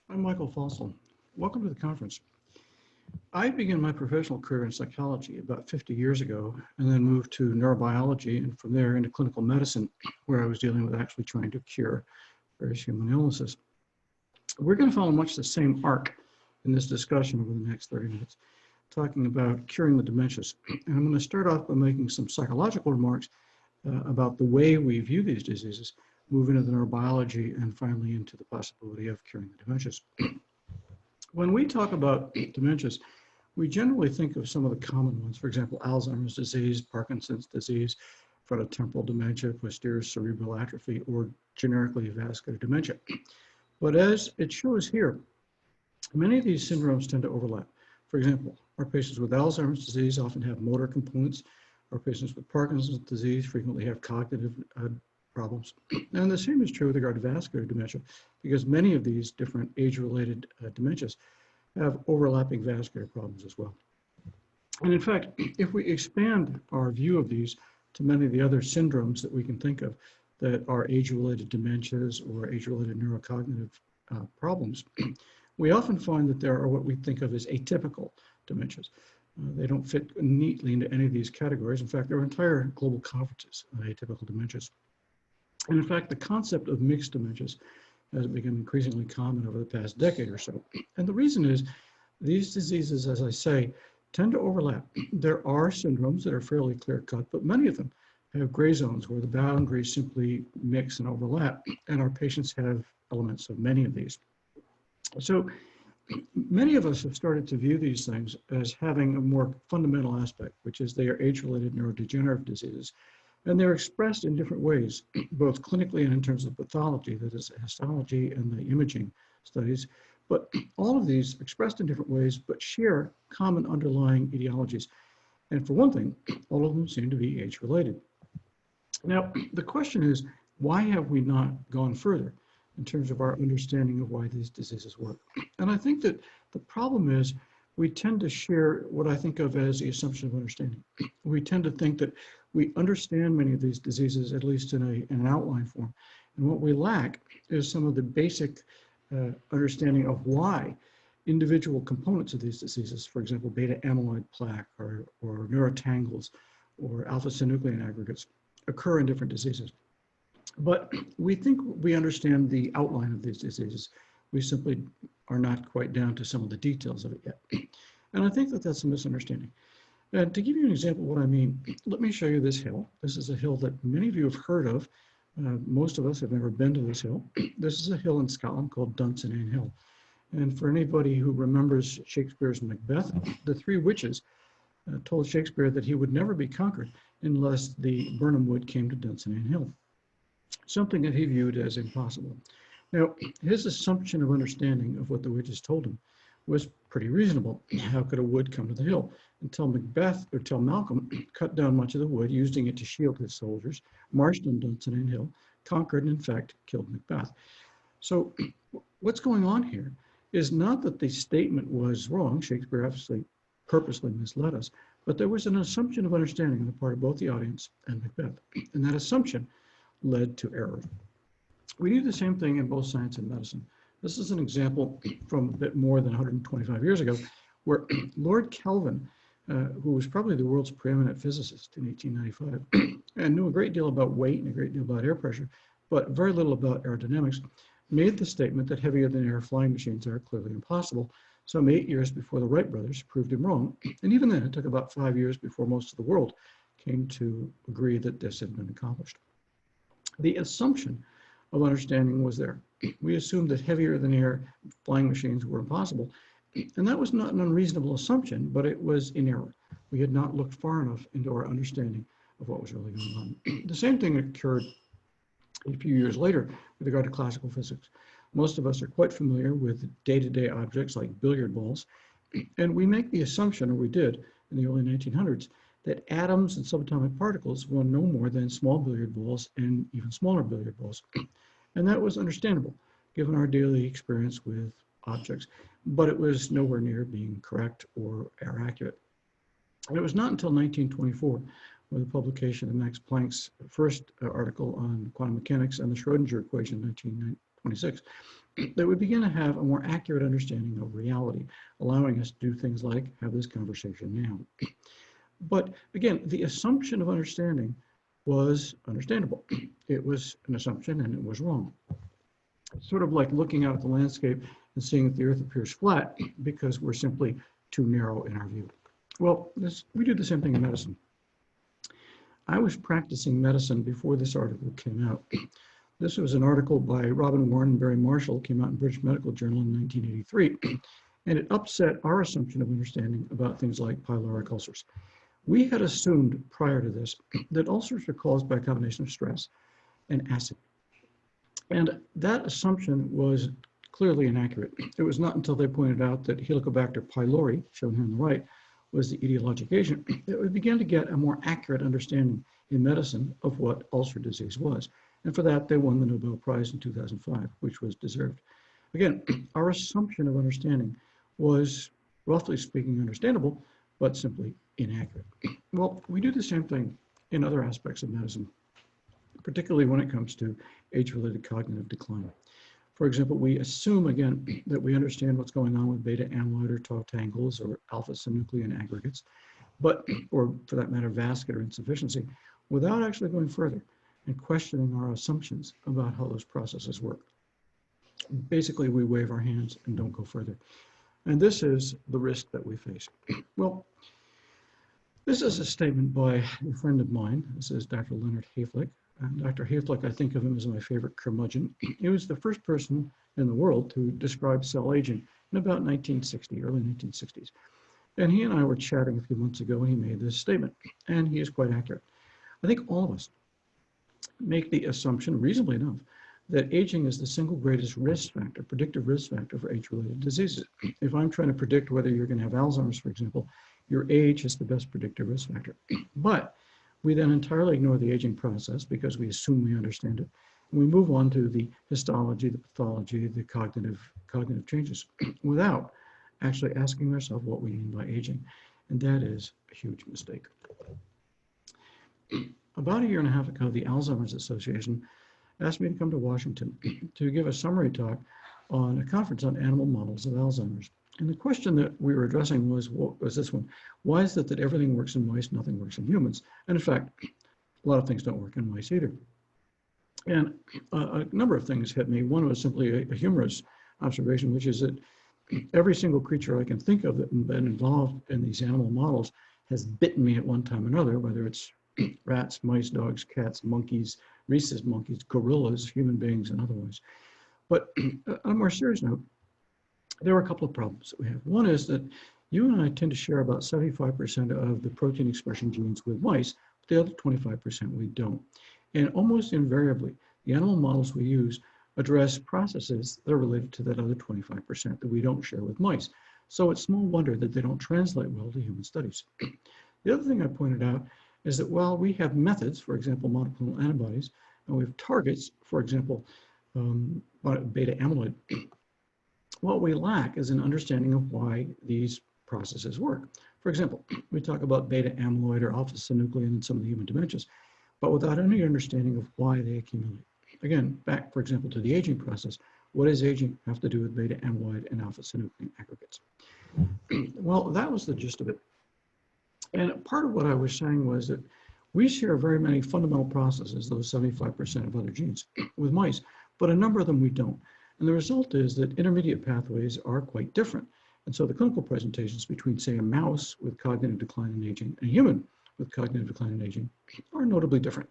I'm Michael Fossel. Welcome to the conference. I began my professional career in psychology about 50 years ago and then moved to neurobiology and from there into clinical medicine, where I was dealing with actually trying to cure various human illnesses. We're going to follow much the same arc in this discussion over the next 30 minutes, talking about curing the dementias. And I'm going to start off by making some psychological remarks about the way we view these diseases, move into the neurobiology, and finally into the possibility of curing the dementias. When we talk about dementias, we generally think of some of the common ones. For example, Alzheimer's disease, Parkinson's disease, frontotemporal dementia, posterior cerebral atrophy, or generically vascular dementia. But as it shows here, many of these syndromes tend to overlap. For example, our patients with Alzheimer's disease often have motor components. Our patients with Parkinson's disease frequently have cognitive problems. And the same is true with regard to vascular dementia, because many of these different age-related dementias have overlapping vascular problems as well. And in fact, if we expand our view of these to many of the other syndromes that we can think of that are age-related dementias or age-related neurocognitive problems, we often find that there are what we think of as atypical dementias. They don't fit neatly into any of these categories. In fact, there are entire global conferences on atypical dementias. And in fact, the concept of mixed dementias has become increasingly common over the past decade or so. And the reason is these diseases, as I say, tend to overlap. There are syndromes that are fairly clear-cut, but many of them have gray zones where the boundaries simply mix and overlap, and our patients have elements of many of these. So many of us have started to view these things as having a more fundamental aspect, which is they are age-related neurodegenerative diseases. And they're expressed in different ways, both clinically and in terms of pathology, that is histology and the imaging studies. But all of these expressed in different ways, but share common underlying etiologies. And for one thing, all of them seem to be age-related. Now, the question is, why have we not gone further in terms of our understanding of why these diseases work? And I think that the problem is we tend to share what I think of as the assumption of understanding. We tend to think that we understand many of these diseases, at least in an outline form. And what we lack is some of the basic understanding of why individual components of these diseases, for example, beta amyloid plaque or neurotangles or alpha-synuclein aggregates, occur in different diseases. But we think we understand the outline of these diseases. We simply are not quite down to some of the details of it yet. And I think that that's a misunderstanding. And to give you an example of what I mean, let me show you this hill. This is a hill that many of you have heard of. Most of us have never been to this hill. This is a hill in Scotland called Dunsinane Hill. And for anybody who remembers Shakespeare's Macbeth, the three witches told Shakespeare that he would never be conquered unless the Birnam Wood came to Dunsinane Hill, something that he viewed as impossible. Now, his assumption of understanding of what the witches told him was pretty reasonable. How could a wood come to the hill? Until Malcolm cut down much of the wood, using it to shield his soldiers, marched on Dunsinane Hill, conquered, and in fact, killed Macbeth. So what's going on here is not that the statement was wrong. Shakespeare obviously purposely misled us, but there was an assumption of understanding on the part of both the audience and Macbeth. And that assumption led to error. We do the same thing in both science and medicine. This is an example from a bit more than 125 years ago, where Lord Kelvin, who was probably the world's preeminent physicist in 1895, and knew a great deal about weight and a great deal about air pressure, but very little about aerodynamics, made the statement that heavier than air flying machines are clearly impossible, some 8 years before the Wright brothers proved him wrong. And even then, it took about 5 years before most of the world came to agree that this had been accomplished. The assumption of understanding was there. We assumed that heavier than air flying machines were impossible. And that was not an unreasonable assumption, but it was in error. We had not looked far enough into our understanding of what was really going on. The same thing occurred a few years later with regard to classical physics. Most of us are quite familiar with day-to-day objects like billiard balls. And we make the assumption, or we did in the early 1900s, that atoms and subatomic particles were no more than small billiard balls and even smaller billiard balls. And that was understandable, given our daily experience with objects, but it was nowhere near being correct or accurate. And it was not until 1924, with the publication of Max Planck's first article on quantum mechanics and the Schrodinger equation in 26, that we begin to have a more accurate understanding of reality, allowing us to do things like have this conversation now. But again, the assumption of understanding was understandable. It was an assumption and it was wrong. It's sort of like looking out at the landscape and seeing that the earth appears flat because we're simply too narrow in our view. Well, we do the same thing in medicine. I was practicing medicine before this article came out. This was an article by Robin Warren and Barry Marshall, came out in British Medical Journal in 1983, and it upset our assumption of understanding about things like pyloric ulcers. We had assumed prior to this that ulcers are caused by a combination of stress and acid. And that assumption was clearly inaccurate. It was not until they pointed out that Helicobacter pylori, shown here on the right, was the etiologic agent, that we began to get a more accurate understanding in medicine of what ulcer disease was. And for that, they won the Nobel Prize in 2005, which was deserved. Again, our assumption of understanding was, roughly speaking, understandable, but simply inaccurate. Well, we do the same thing in other aspects of medicine, particularly when it comes to age-related cognitive decline. For example, we assume, again, that we understand what's going on with beta amyloid or tau tangles or alpha-synuclein aggregates, or for that matter, vascular insufficiency, without actually going further and questioning our assumptions about how those processes work. Basically, we wave our hands and don't go further. And this is the risk that we face. Well, this is a statement by a friend of mine. This is Dr. Leonard Hayflick. Dr. Hayflick, I think of him as my favorite curmudgeon. He was the first person in the world to describe cell aging in about 1960, early 1960s. And he and I were chatting a few months ago and he made this statement, and he is quite accurate. I think all of us make the assumption, reasonably enough, that aging is the single greatest risk factor, predictive risk factor for age-related diseases. If I'm trying to predict whether you're going to have Alzheimer's, for example, your age is the best predictive risk factor. But we then entirely ignore the aging process because we assume we understand it. And we move on to the histology, the pathology, the cognitive changes without actually asking ourselves what we mean by aging. And that is a huge mistake. About a year and a half ago, the Alzheimer's Association asked me to come to Washington to give a summary talk on a conference on animal models of Alzheimer's. And the question that we were addressing was this one: why is it that everything works in mice, nothing works in humans? And in fact, a lot of things don't work in mice either. And a number of things hit me. One was simply a humorous observation, which is that every single creature I can think of that has been involved in these animal models has bitten me at one time or another, whether it's rats, mice, dogs, cats, monkeys, rhesus monkeys, gorillas, human beings, and otherwise. But on a more serious note, there are a couple of problems that we have. One is that you and I tend to share about 75% of the protein expression genes with mice, but the other 25% we don't. And almost invariably, the animal models we use address processes that are related to that other 25% that we don't share with mice. So it's small wonder that they don't translate well to human studies. The other thing I pointed out is that while we have methods, for example, monoclonal antibodies, and we have targets, for example, beta amyloid, what we lack is an understanding of why these processes work. For example, we talk about beta amyloid or alpha-synuclein in some of the human dementias, but without any understanding of why they accumulate. Again, back, for example, to the aging process. What does aging have to do with beta amyloid and alpha-synuclein aggregates? Well, that was the gist of it. And part of what I was saying was that we share very many fundamental processes, those 75% of other genes, with mice, but a number of them we don't. And the result is that intermediate pathways are quite different. And so the clinical presentations between, say, a mouse with cognitive decline and aging and a human with cognitive decline and aging are notably different.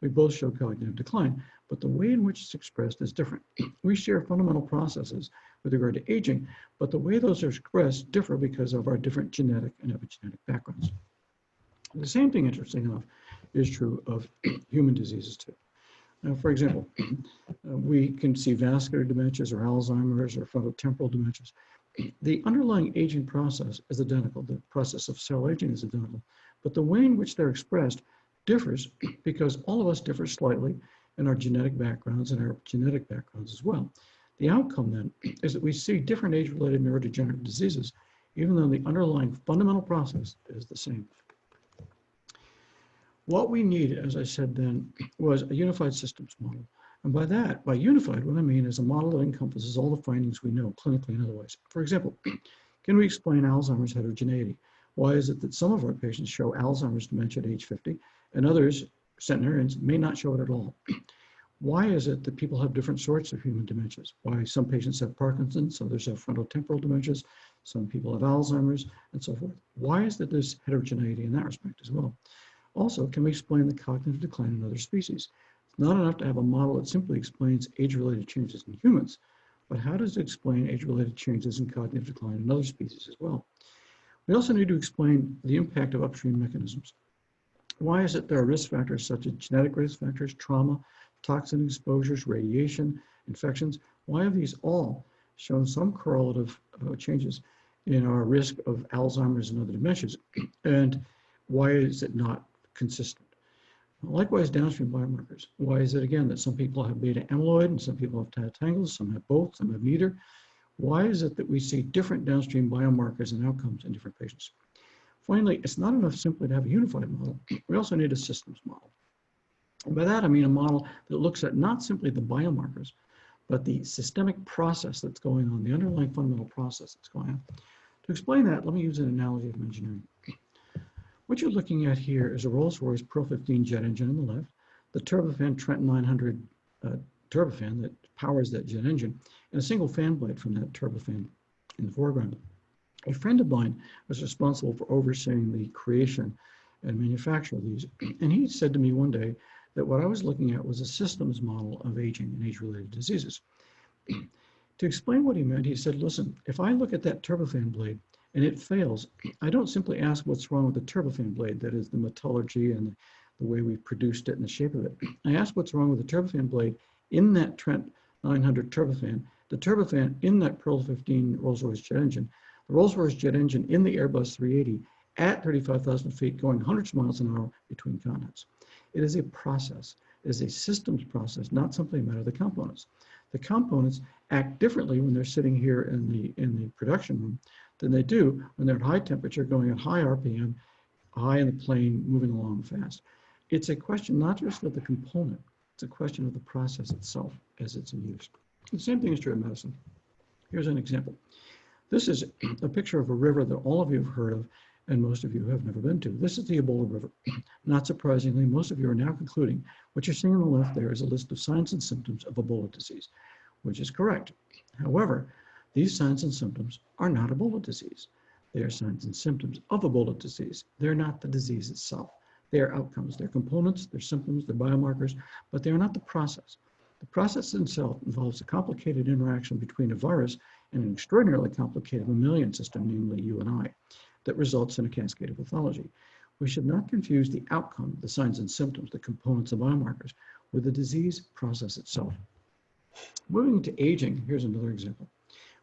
We both show cognitive decline, but the way in which it's expressed is different. We share fundamental processes with regard to aging, but the way those are expressed differ because of our different genetic and epigenetic backgrounds. The same thing, interesting enough, is true of human diseases too. Now, for example, we can see vascular dementias or Alzheimer's or frontotemporal dementias. The underlying aging process is identical. The process of cell aging is identical, but the way in which they're expressed differs because all of us differ slightly in our genetic backgrounds and our genetic backgrounds as well. The outcome then is that we see different age-related neurodegenerative diseases, even though the underlying fundamental process is the same. What we need, as I said then, was a unified systems model. And by that, by unified, what I mean is a model that encompasses all the findings we know clinically and otherwise. For example, can we explain Alzheimer's heterogeneity? Why is it that some of our patients show Alzheimer's dementia at age 50 and others, centenarians, may not show it at all? Why is it that people have different sorts of human dementias? Why some patients have Parkinson's, others have frontotemporal dementias, some people have Alzheimer's, and so forth? Why is that there's heterogeneity in that respect as well? Also, can we explain the cognitive decline in other species? It's not enough to have a model that simply explains age-related changes in humans, but how does it explain age-related changes in cognitive decline in other species as well? We also need to explain the impact of upstream mechanisms. Why is it there are risk factors such as genetic risk factors, trauma, toxin exposures, radiation, infections? Why have these all shown some correlative changes in our risk of Alzheimer's and other dementias? And why is it not consistent? Likewise, downstream biomarkers. Why is it, again, that some people have beta amyloid and some people have tau tangles, some have both, some have neither? Why is it that we see different downstream biomarkers and outcomes in different patients? Finally, it's not enough simply to have a unified model. We also need a systems model. And by that, I mean a model that looks at not simply the biomarkers, but the systemic process that's going on, the underlying fundamental process that's going on. To explain that, let me use an analogy from engineering. What you're looking at here is a Rolls-Royce Pearl 15 jet engine on the left, the turbofan Trent 900 turbofan that powers that jet engine, and a single fan blade from that turbofan in the foreground. A friend of mine was responsible for overseeing the creation and manufacture of these, and he said to me one day that what I was looking at was a systems model of aging and age-related diseases. To explain what he meant, he said, listen, if I look at that turbofan blade and it fails, I don't simply ask what's wrong with the turbofan blade, that is the metallurgy and the way we've produced it and the shape of it. I ask what's wrong with the turbofan blade in that Trent 900 turbofan, the turbofan in that Pearl 15 Rolls-Royce jet engine, the Rolls-Royce jet engine in the Airbus 380 at 35,000 feet going hundreds of miles an hour between continents. It is a process. It is a systems process, not simply a matter of the components. The components act differently when they're sitting here in the production room than they do when they're at high temperature, going at high RPM, high in the plane, moving along fast. It's a question not just of the component, it's a question of the process itself as it's in use. The same thing is true in medicine. Here's an example. This is a picture of a river that all of you have heard of and most of you have never been to. This is the Ebola River. Not surprisingly, most of you are now concluding what you're seeing on the left there is a list of signs and symptoms of Ebola disease, which is correct. However, these signs and symptoms are not Ebola disease. They are signs and symptoms of Ebola disease. They're not the disease itself. They are outcomes. They're components, they're symptoms, they're biomarkers, but they are not the process. The process itself involves a complicated interaction between a virus and an extraordinarily complicated mammalian system, namely you and I, that results in a cascade of pathology. We should not confuse the outcome, the signs and symptoms, the components of biomarkers, with the disease process itself. Moving to aging, here's another example.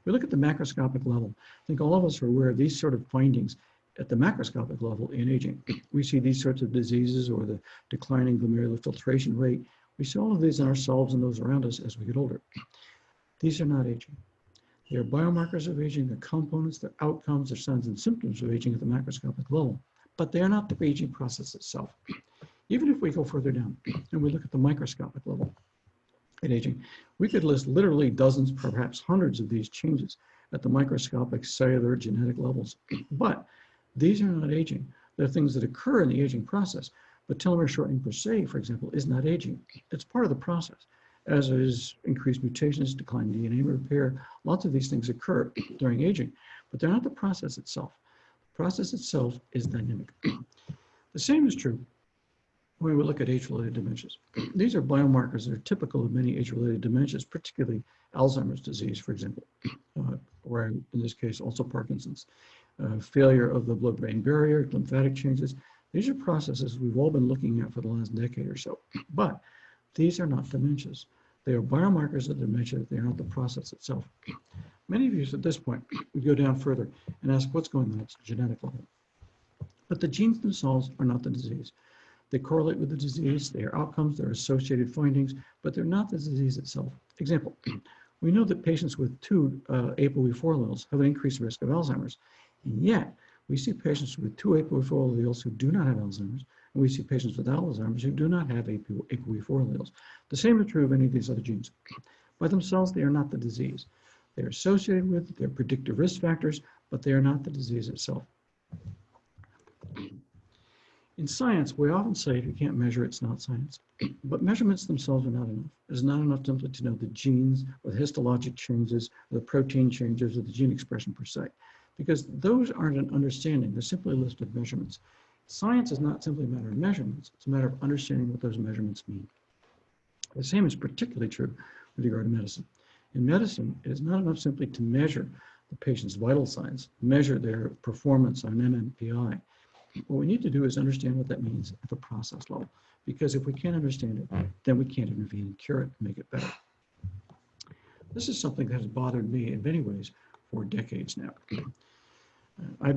We look at the macroscopic level. I think all of us are aware of these sort of findings at the macroscopic level in aging. We see these sorts of diseases or the declining glomerular filtration rate. We see all of these in ourselves and those around us as we get older. These are not aging. They are biomarkers of aging, they're components, they're outcomes, they're signs and symptoms of aging at the macroscopic level, but they are not the aging process itself. Even if we go further down and we look at the microscopic level at aging, we could list literally dozens, perhaps hundreds of these changes at the microscopic, cellular, genetic levels. But these are not aging. They're things that occur in the aging process, but telomere shortening per se, for example, is not aging. It's part of the process. As is increased mutations, decline in DNA repair, lots of these things occur during aging, but they're not the process itself. The process itself is dynamic. The same is true when we look at age-related dementias. These are biomarkers that are typical of many age-related dementias, particularly Alzheimer's disease, for example, or in this case, also Parkinson's. Failure of the blood-brain barrier, lymphatic changes. These are processes we've all been looking at for the last decade or so, but these are not dementias. They are biomarkers of dementia. They are not the process itself. Many of you at this point would go down further and ask what's going on at the genetic level. But the genes themselves are not the disease. They correlate with the disease, they are outcomes, they're associated findings, but they're not the disease itself. Example, we know that patients with two ApoE4 alleles have an increased risk of Alzheimer's, and yet we see patients with two ApoE4 alleles who do not have Alzheimer's, We see patients with Alzheimer's who do not have APOE4 alleles. The same is true of any of these other genes. By themselves, they are not the disease. They are associated with, they're predictive risk factors, but they are not the disease itself. In science, we often say if you can't measure, it's not science. But measurements themselves are not enough. It's not enough simply to know the genes or the histologic changes, or the protein changes, or the gene expression per se, because those aren't an understanding. They're simply a list of measurements. Science is not simply a matter of measurements. It's a matter of understanding what those measurements mean. The same is particularly true with regard to medicine. In medicine, it is not enough simply to measure the patient's vital signs, measure their performance on MMPI. What we need to do is understand what that means at the process level, because if we can't understand it, then we can't intervene and cure it and make it better. This is something that has bothered me in many ways for decades now. I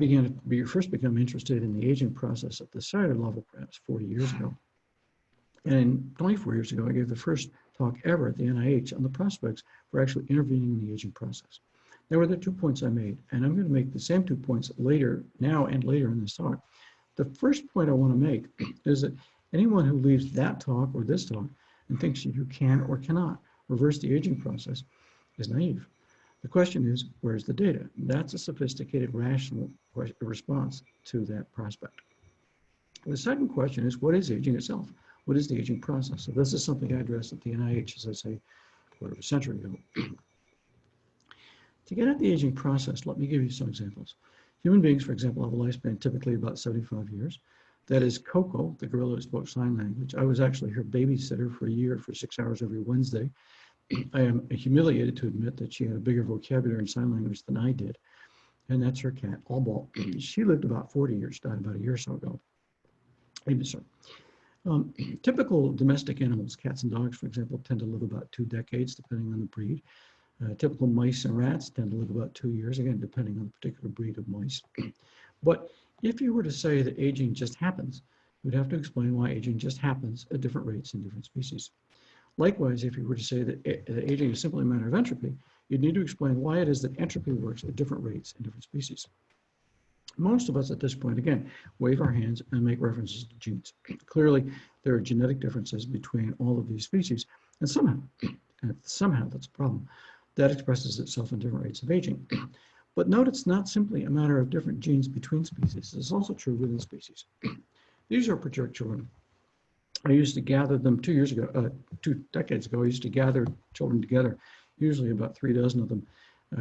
first become interested in the aging process at the cellular level perhaps 40 years ago. And 24 years ago, I gave the first talk ever at the NIH on the prospects for actually intervening in the aging process. There were the 2 points I made, and I'm going to make the same 2 points now and later in this talk. The first point I want to make is that anyone who leaves that talk or this talk and thinks you can or cannot reverse the aging process is naive. The question is, where's the data? That's a sophisticated, rational response to that prospect. The second question is, what is aging itself? What is the aging process? So this is something I addressed at the NIH, as I say, a quarter of a century ago. To get at the aging process, let me give you some examples. Human beings, for example, have a lifespan typically about 75 years. That is Coco, the gorilla who spoke sign language. I was actually her babysitter for a year for 6 hours every Wednesday. I am humiliated to admit that she had a bigger vocabulary in sign language than I did. And that's her cat, Allball. She lived about 40 years, died about a year or so ago. Typical domestic animals, cats and dogs, for example, tend to live about 2 decades, depending on the breed. Typical mice and rats tend to live about 2 years, again, depending on the particular breed of mice. But if you were to say that aging just happens, you'd have to explain why aging just happens at different rates in different species. Likewise, if you were to say that aging is simply a matter of entropy, you'd need to explain why it is that entropy works at different rates in different species. Most of us at this point, again, wave our hands and make references to genes. Clearly, there are genetic differences between all of these species, and somehow that's a problem. That expresses itself in different rates of aging. But note it's not simply a matter of different genes between species. It's also true within species. These are project children. I used to gather them 2 decades ago. I used to gather children together, usually about 3 dozen of them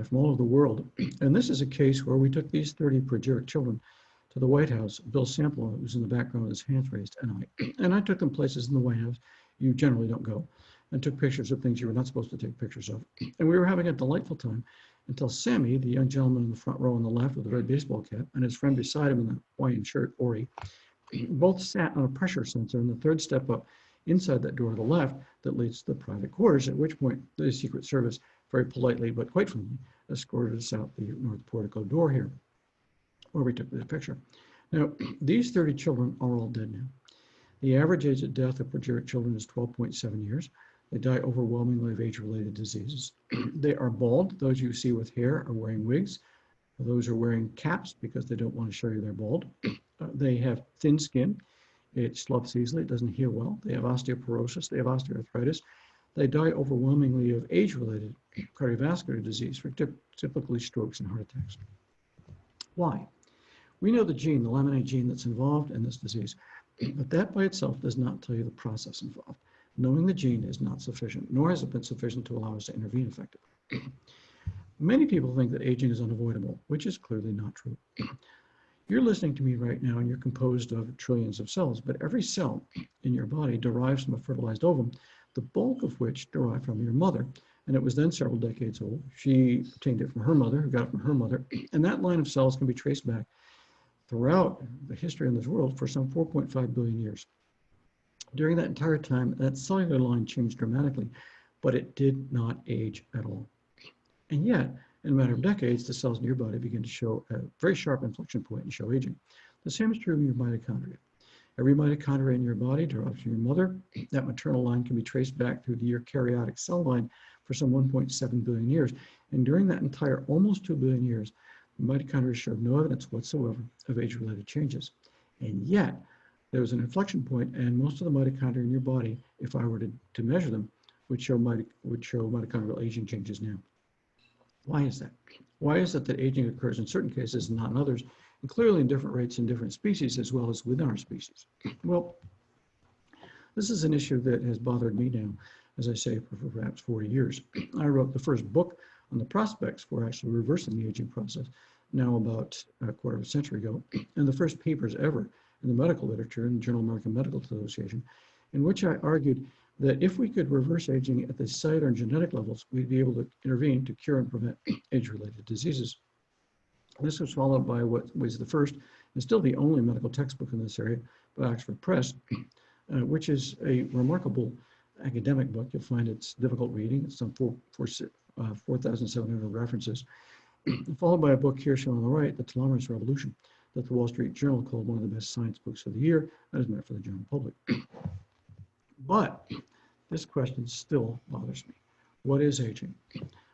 from all over the world. And this is a case where we took these 30 project children to the White House. Bill Sample, who's in the background with his hands raised, and I took them places in the White House you generally don't go, and took pictures of things you were not supposed to take pictures of. And we were having a delightful time until Sammy, the young gentleman in the front row on the left with the red baseball cap, and his friend beside him in the Hawaiian shirt, Ori, both sat on a pressure sensor in the 3rd step up inside that door to the left that leads to the private quarters, at which point the Secret Service very politely but quite friendly escorted us out the north portico door here, where we took this picture. Now, these 30 children are all dead now. The average age of death of project children is 12.7 years. They die overwhelmingly of age-related diseases. They are bald. Those you see with hair are wearing wigs. Those are wearing caps because they don't want to show you they're bald. They have thin skin. It sloughs easily. It doesn't heal well. They have osteoporosis. They have osteoarthritis. They die overwhelmingly of age-related cardiovascular disease, typically strokes and heart attacks. Why? We know the gene, the laminate gene that's involved in this disease, but that by itself does not tell you the process involved. Knowing the gene is not sufficient, nor has it been sufficient to allow us to intervene effectively. Many people think that aging is unavoidable, which is clearly not true. You're listening to me right now and you're composed of trillions of cells, but every cell in your body derives from a fertilized ovum, the bulk of which derived from your mother, and it was then several decades old. She obtained it from her mother, who got it from her mother, and that line of cells can be traced back throughout the history of this world for some 4.5 billion years. During that entire time, that cellular line changed dramatically, but it did not age at all. And yet, in a matter of decades, the cells in your body begin to show a very sharp inflection point and show aging. The same is true in your mitochondria. Every mitochondria in your body derives from your mother. That maternal line can be traced back through the eukaryotic cell line for some 1.7 billion years. And during that entire almost 2 billion years, the mitochondria showed no evidence whatsoever of age-related changes. And yet, There was an inflection point, and most of the mitochondria in your body, if I were to measure them, would show mitochondrial aging changes now. Why is that? Why is it that aging occurs in certain cases and not in others, and clearly in different rates in different species as well as within our species? Well, this is an issue that has bothered me now, as I say, for perhaps 40 years. I wrote the first book on the prospects for actually reversing the aging process, now about a quarter of a century ago, and the first papers ever in the medical literature in the Journal of American Medical Association, in which I argued that if we could reverse aging at the cellular and genetic levels, we'd be able to intervene to cure and prevent age-related diseases. This was followed by what was the first and still the only medical textbook in this area by Oxford Press, which is a remarkable academic book. You'll find it's difficult reading. It's some 4,700 references, followed by a book here shown on the right, The Telomerase Revolution, that the Wall Street Journal called one of the best science books of the year, and is meant for the general public. But this question still bothers me. What is aging?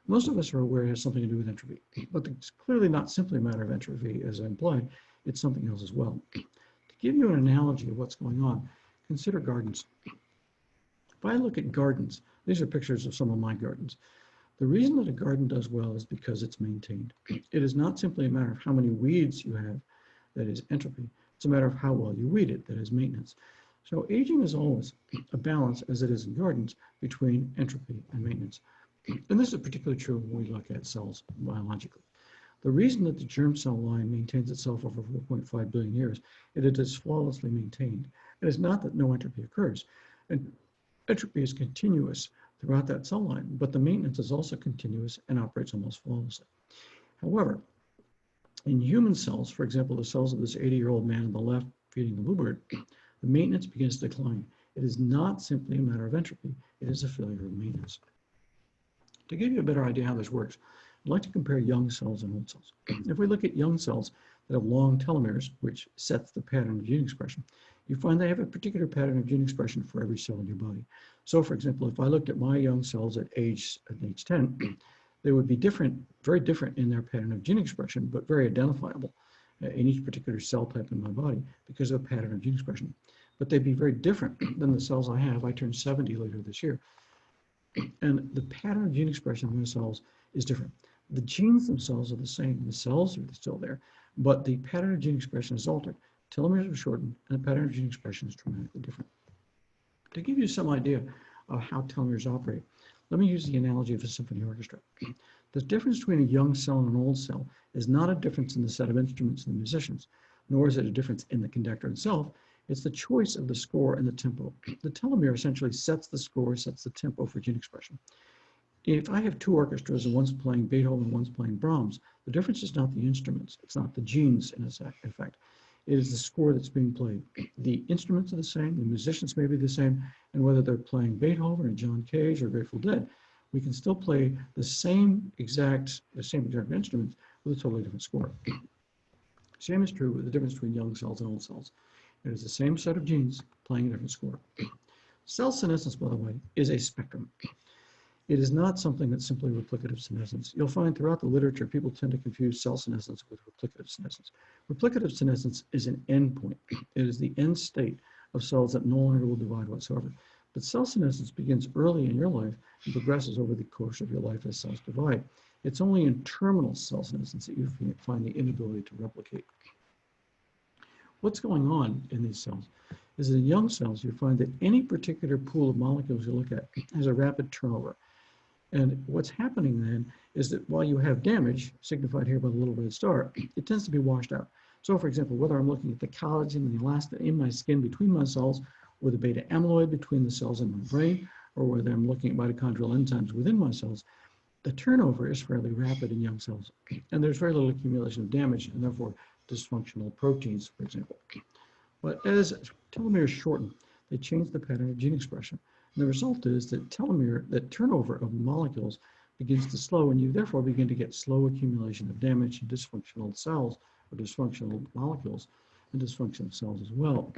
Most of us are aware it has something to do with entropy, but it's clearly not simply a matter of entropy, as I implied. It's something else as well. To give you an analogy of what's going on, consider gardens. If I look at gardens, these are pictures of some of my gardens. The reason that a garden does well is because it's maintained. It is not simply a matter of how many weeds you have, that is entropy. It's a matter of how well you weed it, that is maintenance. So aging is always a balance, as it is in gardens, between entropy and maintenance. And this is particularly true when we look at cells biologically. The reason that the germ cell line maintains itself over 4.5 billion years is it is flawlessly maintained. It is not that no entropy occurs. And entropy is continuous throughout that cell line, but the maintenance is also continuous and operates almost flawlessly. However, in human cells, for example, the cells of this 80-year-old man on the left feeding the bluebird, the maintenance begins to decline. It is not simply a matter of entropy. It is a failure of maintenance. To give you a better idea how this works, I'd like to compare young cells and old cells. If we look at young cells that have long telomeres, which sets the pattern of gene expression, you find they have a particular pattern of gene expression for every cell in your body. So, for example, if I looked at my young cells at age 10, they would be different, very different in their pattern of gene expression, but very identifiable in each particular cell type in my body because of a pattern of gene expression. But they'd be very different than the cells I have. I turn 70 later this year. And the pattern of gene expression in the cells is different. The genes themselves are the same. The cells are still there, but the pattern of gene expression is altered. Telomeres are shortened, and the pattern of gene expression is dramatically different. To give you some idea of how telomeres operate, let me use the analogy of a symphony orchestra. The difference between a young cell and an old cell is not a difference in the set of instruments and the musicians, nor is it a difference in the conductor itself. It's the choice of the score and the tempo. The telomere essentially sets the score, sets the tempo for gene expression. If I have two orchestras and one's playing Beethoven and one's playing Brahms, the difference is not the instruments. It's not the genes in effect. It is the score that's being played. The instruments are the same, the musicians may be the same, and whether they're playing Beethoven or John Cage or Grateful Dead, we can still play the same exact instruments with a totally different score. Same is true with the difference between young cells and old cells. It is the same set of genes playing a different score. Cell senescence, by the way, is a spectrum. It is not something that's simply replicative senescence. You'll find throughout the literature, people tend to confuse cell senescence with replicative senescence. Replicative senescence is an end point. It is the end state of cells that no longer will divide whatsoever. But cell senescence begins early in your life and progresses over the course of your life as cells divide. It's only in terminal cell senescence that you find the inability to replicate. What's going on in these cells is that in young cells, you find that any particular pool of molecules you look at has a rapid turnover. And what's happening then is that while you have damage, signified here by the little red star, it tends to be washed out. So for example, whether I'm looking at the collagen and the elastin in my skin between my cells, or the beta amyloid between the cells in my brain, or whether I'm looking at mitochondrial enzymes within my cells, the turnover is fairly rapid in young cells. And there's very little accumulation of damage and therefore dysfunctional proteins, for example. But as telomeres shorten, they change the pattern of gene expression. And the result is that that turnover of molecules begins to slow, and you therefore begin to get slow accumulation of damage and dysfunctional cells, or dysfunctional molecules, and dysfunctional cells as well,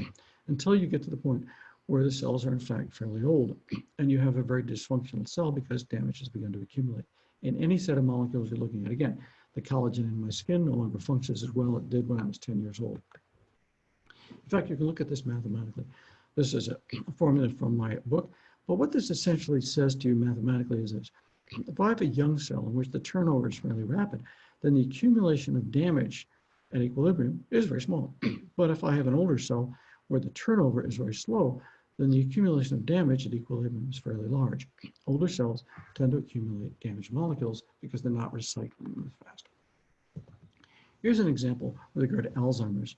until you get to the point where the cells are in fact fairly old, and you have a very dysfunctional cell because damage has begun to accumulate. In any set of molecules you're looking at, again, the collagen in my skin no longer functions as well as it did when I was 10 years old. In fact, you can look at this mathematically. This is a formula from my book. But what this essentially says to you mathematically is this. If I have a young cell in which the turnover is fairly rapid, then the accumulation of damage at equilibrium is very small. But if I have an older cell where the turnover is very slow, then the accumulation of damage at equilibrium is fairly large. Older cells tend to accumulate damaged molecules because they're not recycling as fast. Here's an example with regard to Alzheimer's.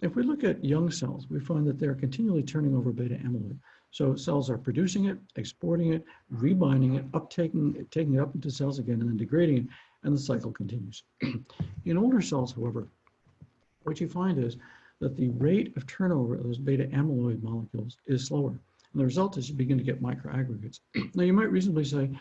If we look at young cells, we find that they're continually turning over beta amyloid. So cells are producing it, exporting it, rebinding it, taking it up into cells again, and then degrading it, and the cycle continues. In older cells, however, what you find is that the rate of turnover of those beta amyloid molecules is slower. And the result is you begin to get microaggregates. Now, you might reasonably say,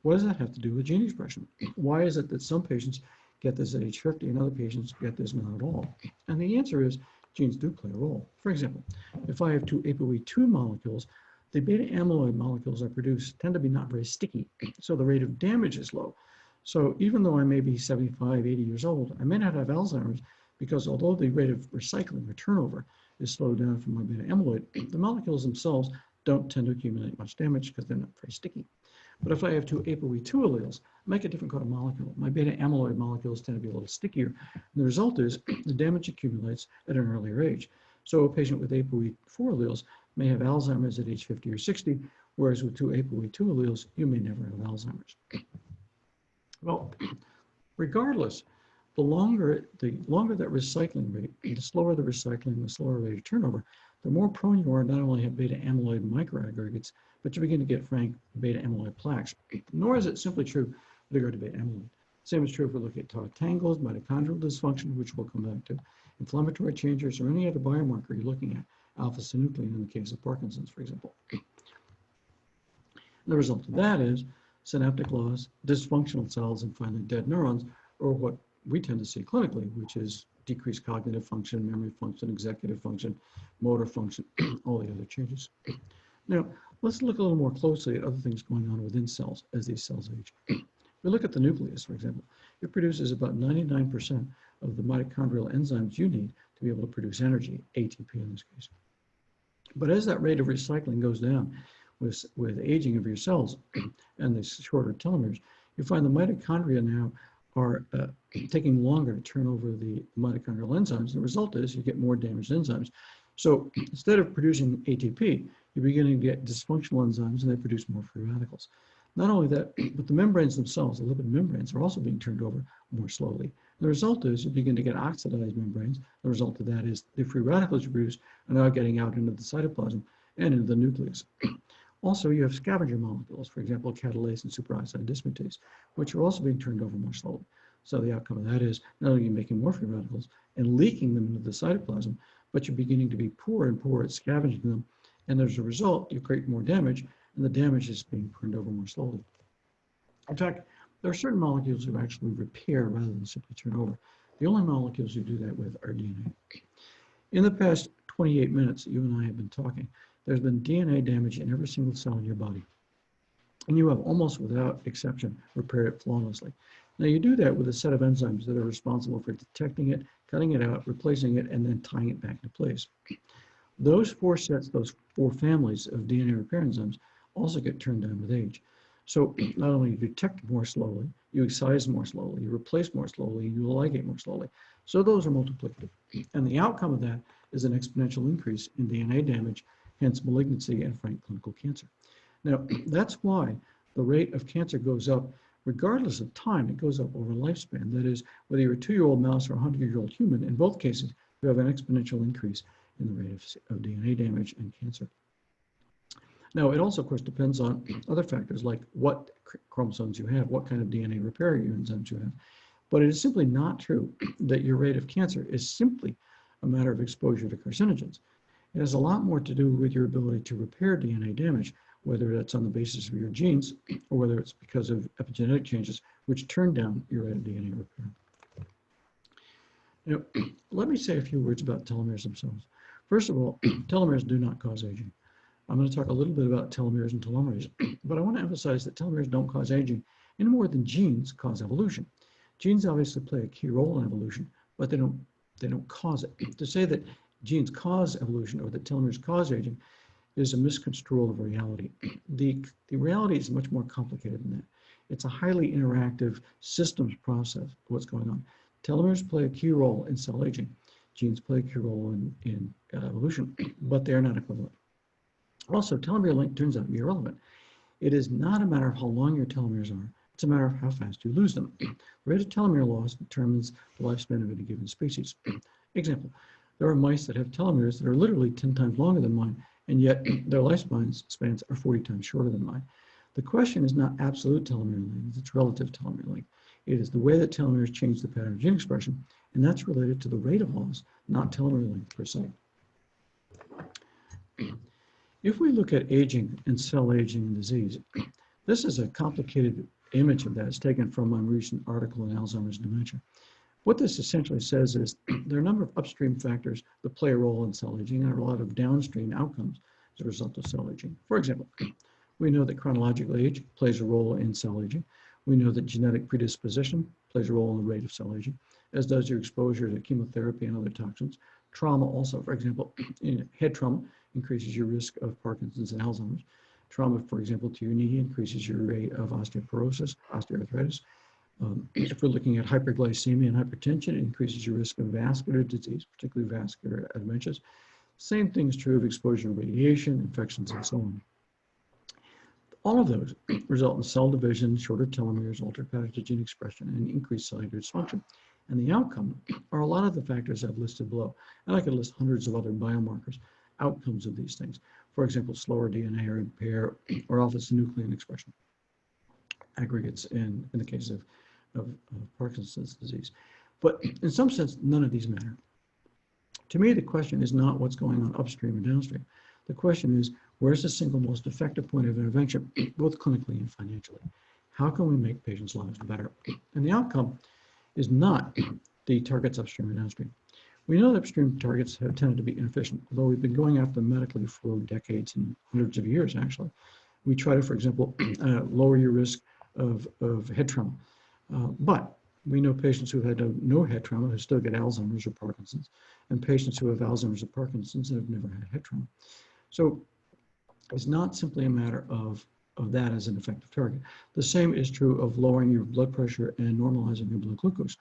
what does that have to do with gene expression? Why is it that some patients get this at age 50 and other patients get this not at all? And the answer is genes do play a role. For example, if I have two ApoE2 molecules, the beta amyloid molecules I produce tend to be not very sticky, so the rate of damage is low. So even though I may be 75, 80 years old, I may not have Alzheimer's because although the rate of recycling or turnover is slowed down from my beta amyloid, the molecules themselves don't tend to accumulate much damage because they're not very sticky. But if I have two ApoE2 alleles, I make a different kind of molecule. My beta amyloid molecules tend to be a little stickier. And the result is the damage accumulates at an earlier age. So a patient with ApoE4 alleles may have Alzheimer's at age 50 or 60, whereas with two ApoE2 alleles, you may never have Alzheimer's. Well, regardless, the longer that recycling rate, the slower the recycling, the slower rate of turnover, the more prone you are not only have beta amyloid microaggregates, but you begin to get frank beta amyloid plaques. Nor is it simply true with regard to beta amyloid. Same is true if we look at taut tangles, mitochondrial dysfunction, which we'll come back to, inflammatory changes, or any other biomarker you're looking at, alpha-synuclein in the case of Parkinson's, for example. And the result of that is synaptic loss, dysfunctional cells, and finally dead neurons, or what we tend to see clinically, which is decreased cognitive function, memory function, executive function, motor function, all the other changes. Now, let's look a little more closely at other things going on within cells as these cells age. We look at the nucleus, for example. It produces about 99% of the mitochondrial enzymes you need to be able to produce energy, ATP in this case. But as that rate of recycling goes down with aging of your cells and the shorter telomeres, you find the mitochondria now are taking longer to turn over the mitochondrial enzymes. The result is you get more damaged enzymes. So instead of producing ATP, you're beginning to get dysfunctional enzymes and they produce more free radicals. Not only that, but the membranes themselves, the lipid membranes, are also being turned over more slowly. The result is you begin to get oxidized membranes. The result of that is the free radicals you produce are now getting out into the cytoplasm and into the nucleus. Also, you have scavenger molecules, for example, catalase and superoxide dismutase, which are also being turned over more slowly. So the outcome of that is not only are you making more free radicals and leaking them into the cytoplasm, but you're beginning to be poorer and poorer at scavenging them. And as a result, you create more damage, and the damage is being turned over more slowly. In fact, there are certain molecules that actually repair rather than simply turn over. The only molecules you do that with are DNA. In the past 28 minutes, you and I have been talking. There's been DNA damage in every single cell in your body. And you have almost without exception repaired it flawlessly. Now you do that with a set of enzymes that are responsible for detecting it, cutting it out, replacing it, and then tying it back into place. Those four sets, those four families of DNA repair enzymes also get turned down with age. So not only you detect more slowly, you excise more slowly, you replace more slowly, you ligate more slowly. So those are multiplicative. And the outcome of that is an exponential increase in DNA damage, hence malignancy and frank clinical cancer. Now, that's why the rate of cancer goes up regardless of time. It goes up over lifespan. That is, whether you're a 2-year-old mouse or a 100-year-old human, in both cases, you have an exponential increase in the rate of DNA damage and cancer. Now, it also, of course, depends on other factors like what chromosomes you have, what kind of DNA repair enzymes you have. But it is simply not true that your rate of cancer is simply a matter of exposure to carcinogens. It has a lot more to do with your ability to repair DNA damage, whether that's on the basis of your genes or whether it's because of epigenetic changes, which turn down your rate of DNA repair. Now, let me say a few words about telomeres themselves. First of all, telomeres do not cause aging. I'm going to talk a little bit about telomeres and telomerase, but I want to emphasize that telomeres don't cause aging any more than genes cause evolution. Genes obviously play a key role in evolution, but they don't cause it. To say that genes cause evolution or that telomeres cause aging is a misconstrual of reality. The reality is much more complicated than that. It's a highly interactive systems process of what's going on. Telomeres play a key role in cell aging. Genes play a key role in evolution, but they're not equivalent. Also, telomere length turns out to be irrelevant. It is not a matter of how long your telomeres are. It's a matter of how fast you lose them. The rate of telomere loss determines the lifespan of any given species. Example, there are mice that have telomeres that are literally 10 times longer than mine, and yet their lifespans are 40 times shorter than mine. The question is not absolute telomere length, it's relative telomere length. It is the way that telomeres change the pattern of gene expression, and that's related to the rate of loss, not telomere length per se. If we look at aging and cell aging and disease, this is a complicated image of that. It's taken from my recent article in Alzheimer's dementia. What this essentially says is there are a number of upstream factors that play a role in cell aging and a lot of downstream outcomes as a result of cell aging. For example, we know that chronological age plays a role in cell aging. We know that genetic predisposition plays a role in the rate of cell aging, as does your exposure to chemotherapy and other toxins. Trauma also, for example, head trauma increases your risk of Parkinson's and Alzheimer's. Trauma, for example, to your knee increases your rate of osteoporosis, osteoarthritis. If we're looking at hyperglycemia and hypertension, it increases your risk of vascular disease, particularly vascular dementias. Same thing is true of exposure to radiation, infections, and so on. All of those result in cell division, shorter telomeres, altered patterns of gene expression, and increased cellular dysfunction. And the outcome are a lot of the factors I've listed below. And I could list hundreds of other biomarkers, outcomes of these things. For example, slower DNA repair or alpha-synuclein expression, aggregates in the case of Parkinson's disease. But in some sense, none of these matter. To me, the question is not what's going on upstream or downstream. The question is, where's the single most effective point of intervention, both clinically and financially? How can we make patients' lives better? And the outcome is not the targets upstream and downstream. We know that upstream targets have tended to be inefficient, although we've been going after them medically for decades and hundreds of years, actually. We try to, for example, lower your risk of head trauma. But we know patients who had no head trauma who still get Alzheimer's or Parkinson's, and patients who have Alzheimer's or Parkinson's and have never had head trauma. So it's not simply a matter of that as an effective target. The same is true of lowering your blood pressure and normalizing your blood glucose.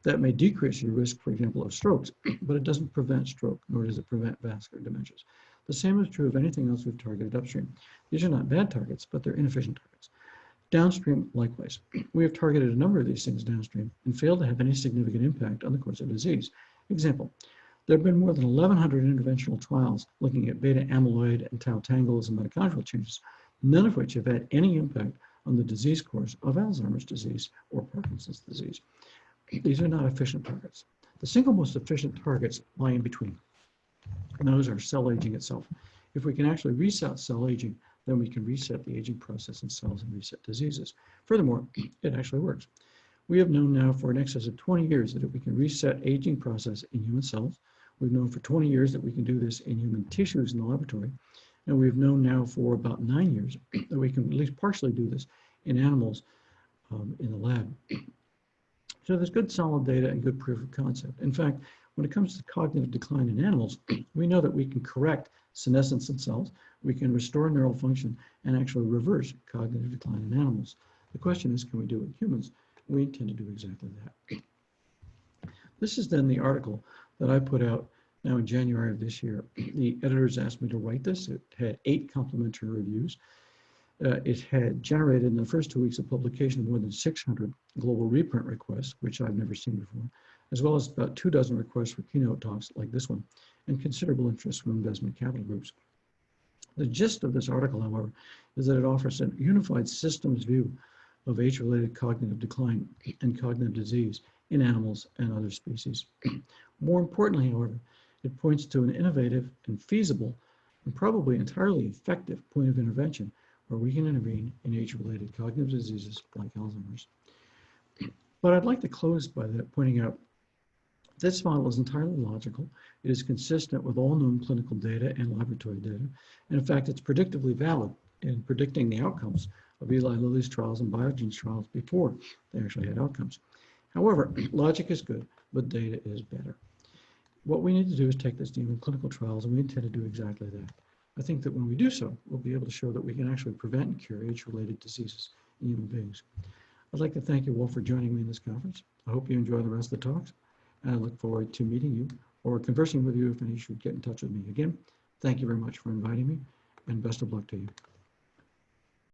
That may decrease your risk, for example, of strokes, but it doesn't prevent stroke, nor does it prevent vascular dementias. The same is true of anything else we've targeted upstream. These are not bad targets, but they're inefficient targets. Downstream, likewise. We have targeted a number of these things downstream and failed to have any significant impact on the course of disease. Example, there have been more than 1,100 interventional trials looking at beta amyloid and tau tangles and mitochondrial changes, none of which have had any impact on the disease course of Alzheimer's disease or Parkinson's disease. These are not efficient targets. The single most efficient targets lie in between, and those are cell aging itself. If we can actually reset cell aging, then we can reset the aging process in cells and reset diseases. Furthermore, it actually works. We have known now for in excess of 20 years that if we can reset aging process in human cells, we've known for 20 years that we can do this in human tissues in the laboratory, and we've known now for about 9 years that we can at least partially do this in animals in the lab. So there's good solid data and good proof of concept. In fact, when it comes to cognitive decline in animals, we know that we can correct senescence in cells, we can restore neural function, and actually reverse cognitive decline in animals. The question is, can we do it in humans? We intend to do exactly that. This is then the article that I put out now in January of this year. The editors asked me to write this. It had 8 complimentary reviews. It had generated in the first 2 weeks of publication more than 600 global reprint requests, which I've never seen before, as well as about 24 requests for keynote talks like this one, and considerable interest from investment capital groups. The gist of this article, however, is that it offers a unified systems view of age-related cognitive decline and cognitive disease in animals and other species. More importantly, however, it points to an innovative and feasible and probably entirely effective point of intervention where we can intervene in age-related cognitive diseases like Alzheimer's. But I'd like to close by that pointing out this model is entirely logical. It is consistent with all known clinical data and laboratory data. And in fact, it's predictively valid in predicting the outcomes of Eli Lilly's trials and Biogen's trials before they actually had outcomes. However, logic is good, but data is better. what we need to do is take this to human clinical trials, and we intend to do exactly that. I think that when we do so, we'll be able to show that we can actually prevent and cure age-related diseases in human beings. I'd like to thank you all for joining me in this conference. I hope you enjoy the rest of the talks, and I look forward to meeting you or conversing with you if any should get in touch with me. Again, thank you very much for inviting me, and best of luck to you.